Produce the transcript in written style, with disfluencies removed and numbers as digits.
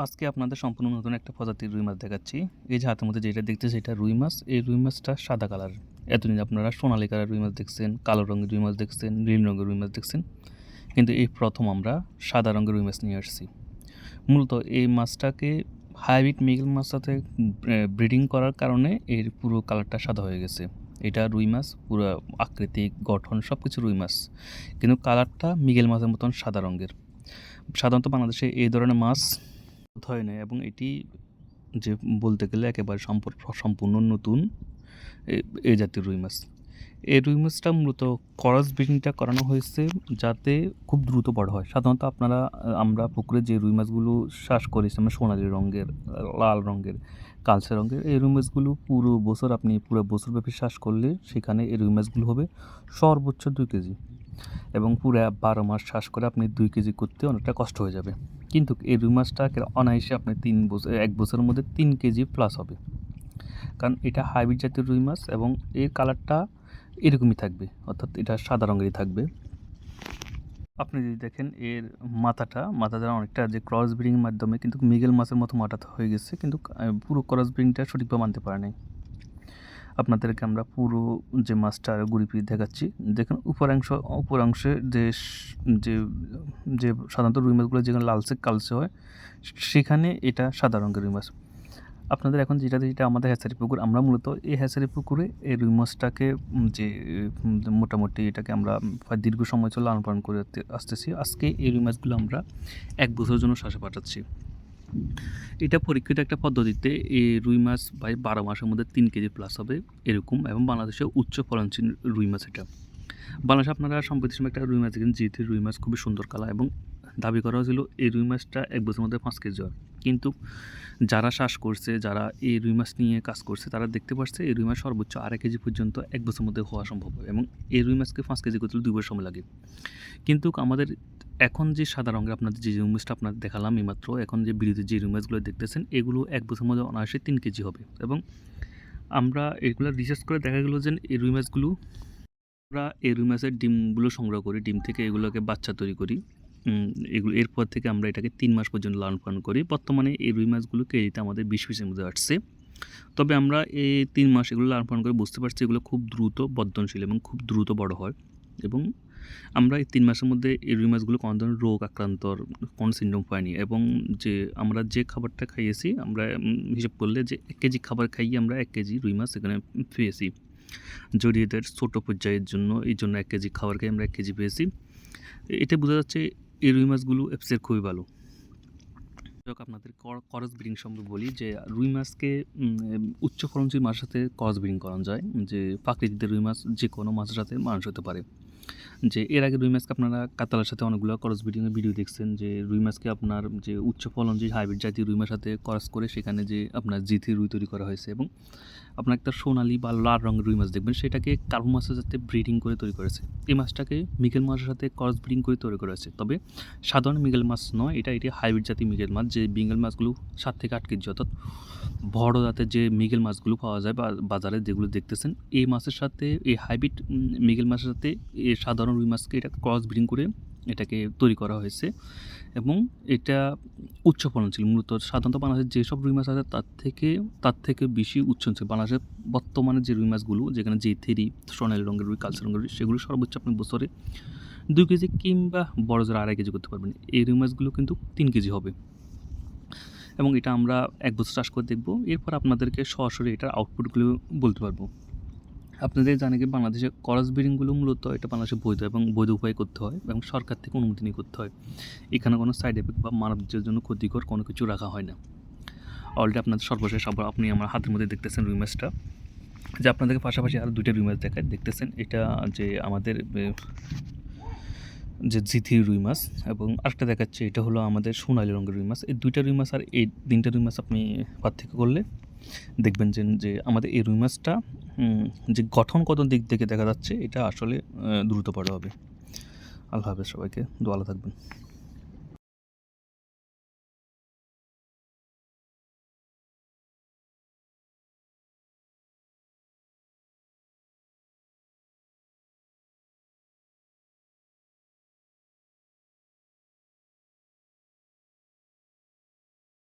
আজকে আপনাদের সম্পূর্ণ নতুন একটা প্রজাতির রুই মাছ দেখাচ্ছি। এই যে হাতের মধ্যে যেটা দেখতেছি এটা রুই মাছ। এই রুই মাছটা সাদা কালার। এতদিন আপনারা সোনালী কালার রুই মাছ দেখছেন, কালো রঙের রুই মাছ দেখছেন, নীল রঙের রুই মাছ দেখছেন। কিন্তু এই প্রথম আমরা সাদা রঙের রুই মাছ নিয়ে আসছি। মূলত এই মাছটাকে হাইব্রিড মৃগেল মাছ সাথে ব্রিডিং করার কারণে এর পুরো কালারটা সাদা হয়ে গেছে। এটা রুই মাছ, পুরো আকৃতিক গঠন সব কিছু রুই মাছ, কিন্তু কালারটা মৃগেল মাছের মতন সাদা রঙের। সাধারণত বাংলাদেশে এই ধরনের মাছ হয় না, এবং এটি যে বলতে গেলে একেবারে সম্পূর্ণ নতুন এই জাতীয় রুই মাছ। এই রুই মাছটা মূলত ক্রস ব্রিডিংটা করানো হয়েছে যাতে খুব দ্রুত বড় হয়। সাধারণত আমরা পুকুরে যে রুই মাছগুলো চাষ করি, যেমন সোনালী রঙের, লাল রঙের, কালচে রঙের, এই রুই মাছগুলো পুরো বছরব্যাপী চাষ করলে সেখানে এই রুই মাছগুলো হবে সর্বোচ্চ 2 কেজি, এবং পুরো 12 মাস চাষ করে আপনি 2 কেজি করতে অনেকটা কষ্ট হয়ে যাবে। কিন্তু এই রুই মাছটাকে অনায়াসে আপনি 1 বছরের মধ্যে 3 কেজি প্লাস হবে, কারণ এটা হাইব্রিড জাতীয় রুই মাছ এবং এর কালারটা এরকমই থাকবে, অর্থাৎ এটা সাদা রঙেরই থাকবে। আপনি যদি দেখেন এর মাথাটা অনেকটা যে ক্রস ব্রিডিংয়ের মাধ্যমে কিন্তু মৃগেল মাছের মতো মাথাটা হয়ে গেছে, কিন্তু পুরো ক্রস ব্রিডিংটা সঠিকভাবে মানতে পারে নাই। আপনাদেরকে আমরা পুরো যে মাছটার গুড়ি দেখাচ্ছি। দেখুন উপরাংশে যে যে সাধারণত রুই মাছগুলো যেখানে লালচে কালচে হয়, সেখানে এটা সাদা রঙের রুই মাছ। আপনাদের এখন যেটা আমাদের হ্যাচারি পুকুর, আমরা মূলত এই হ্যাচারি পুকুরে এই রুই মাছটাকে মোটামুটি এটাকে আমরা দীর্ঘ সময় চলে লালন পালন করে আসতেছি। আজকে এই রুই মাছগুলো আমরা 1 বছরের জন্য শ্বাসে পাঠাচ্ছি। এটা পরীক্ষিত একটা পদ্ধতিতে এই রুই মাছ 12 মাসের মধ্যে 3 কেজি প্লাস হবে এরকম, এবং বাংলাদেশে উচ্চ ফলনশীল রুই মাছ এটা। বাংলাদেশে আপনারা সম্প্রতি সময় একটা রুই মাছ দেখেন, জিথি রুই মাছ, খুবই সুন্দর কালার, এবং দাবি করা হয়েছিল এই রুই মাছটা 1 বছরের মধ্যে 5 কেজি হয়। কিন্তু যারা চাষ করছে, যারা এই রুই মাছ নিয়ে কাজ করছে, তারা দেখতে পাচ্ছে এই রুই মাছ সর্বোচ্চ 2.5 কেজি পর্যন্ত 1 বছরের মধ্যে হওয়া সম্ভব হয়, এবং এই রুই মাছকে 5 কেজি করতে 2 বছর সময় লাগে। কিন্তু আমাদের এখন যে সাদা রঙের আপনাদের যে রুই মাছটা আপনাদের দেখালাম এইমাত্র, এখন যে ভিডিওতে যে রুই মাছগুলো দেখতেছেন, এগুলো 1 বছরের মধ্যে অনায়াসে 3 কেজি হবে। এবং আমরা এগুলো রিসার্চ করে দেখা গেলো যে এই রুই মাছগুলো, আমরা এই রুই মাছের ডিমগুলো সংগ্রহ করি, ডিম থেকে এগুলোকে বাচ্চা তৈরি করি। এরপর থেকে আমরা এটাকে 3 মাস পর্যন্ত লালন পালন করি। বর্তমানে এই রুই মাছগুলো কেজিতে আমাদের 20 পিসের মধ্যে আসছে। তবে আমরা এই 3 মাস এগুলো লালন পালন করে বুঝতে পারছি এগুলো খুব দ্রুত বর্ধনশীল এবং খুব দ্রুত বড় হয়। এবং আমরা এই 3 মাসের মধ্যে এই রুই মাছগুলো কোনো ধরনের রোগ আক্রান্তর কোনো সিনড্রোম পাইনি, এবং আমরা যে খাবারটা খাইয়েছি, আমরা হিসাব করলে যে 1 কেজি খাবার খাইয়ে আমরা 1 কেজি রুই মাছ এখানে পেয়েছি। যদি এদের ছোটো পর্যায়ের জন্য 1 কেজি খাবার খেয়ে আমরা 1 কেজি পেয়েছি। এতে বোঝা যাচ্ছে এই রুই মাছগুলো এফসের খুবই ভালো। আপনাদের ক্রস ব্রিডিং সম্পর্কে বলি যে রুই মাছকে উচ্চ ফলনশীল মাছের সাথে ক্রস ব্রিডিং করানো যায়। যে প্রাকৃতিক রুই মাছ যে কোনো মাছের সাথে মানুষ হতে পারে। যে এর আগে রুই মাছকে আপনারা কাতলার সাথে অনেকগুলো ক্রস ব্রিডিংয়ের ভিডিও দেখছেন, যে রুই মাছকে আপনার যে উচ্চ ফলন যে হাইব্রিড জাতীয় রুই মাছের সাথে ক্রস করে সেখানে যে আপনার জিথি রুই তৈরি করা হয়েছে, এবং আপনার একটা সোনালি বা লাল রঙের রুই মাছ দেখবেন, সেটাকে কার্বো মাছের সাথে ব্রিডিং করে তৈরি করেছে। এই মাছটাকে মৃগেল মাছের সাথে ক্রস ব্রিডিং করে তৈরি করা হয়েছে। তবে সাধারণ মৃগেল মাছ নয়, এটি হাইব্রিড জাতীয় মৃগেল মাছ, যে মৃগেল মাছগুলো 7 থেকে 8 কেজি, অর্থাৎ বড় জাতের যে মৃগেল মাছগুলো পাওয়া যায় বা বাজারে যেগুলো দেখতেছেন, এই মাছের সাথে এই হাইব্রিড মৃগেল মাছের সাথে এই সাধারণ রুই মাছকে এটা ক্রস ব্রিডিং করে এটাকে তৈরি করা হয়েছে, এবং এটা উচ্চ ফলনশীল। মূলত সাধারণত বাংলাদেশের যেসব রুই মাছ আছে তার থেকে বেশি উচ্চনশীল। বাংলাদেশের বর্তমানে যে রুই মাছগুলো, যেখানে জিথেরি, সোনালী রঙের রুই, কালচে রঙের রুই, সেগুলো সর্বোচ্চ আপনি বছরে 2 কেজি কিংবা বড় জোর 2.5 কেজি করতে পারবেন। এই রুই মাছগুলো কিন্তু 3 কেজি হবে, এবং এটা আমরা 1 বছর চাষ করে দেখব। এরপর আপনাদেরকে সরাসরি এটার আউটপুটগুলো বলতে পারবো। আপনাদের জানেন কি বাংলাদেশে ক্রস ব্রিডিংগুলো মূলত এটা বাংলাদেশে বৈধ এবং বৈধ উপায়ে করতে হয়, এবং সরকার থেকে অনুমতি নিয়ে করতে হয়। এখানে কোনো সাইড এফেক্ট বা মানবদের জন্য ক্ষতিকর কোনো কিছু রাখা হয় না। অলরেডি আপনাদের সর্বশেষ আবার আপনি আমার হাতের মধ্যে দেখতেছেন রুই মাছটা, যে আপনাদেরকে পাশাপাশি আরও 2টা রুই মাছ দেখায় দেখতেছেন। এটা যে আমাদের যে জিথি রুই মাছ, এবং আরেকটা দেখাচ্ছে এটা হলো আমাদের সোনালী রঙের রুই মাছ। এই 2টা রুই মাছ আর এই 3টা রুই মাছ আপনি পার্থক্য করলে দেখবেন যে আমাদের এই রুই মাছটা যে গঠনগত দিক থেকে দেখা যাচ্ছে এটা আসলে দ্রুত বড় হবে। আল্লাহ হাফেজ, সবাইকে ভালো থাকবেন।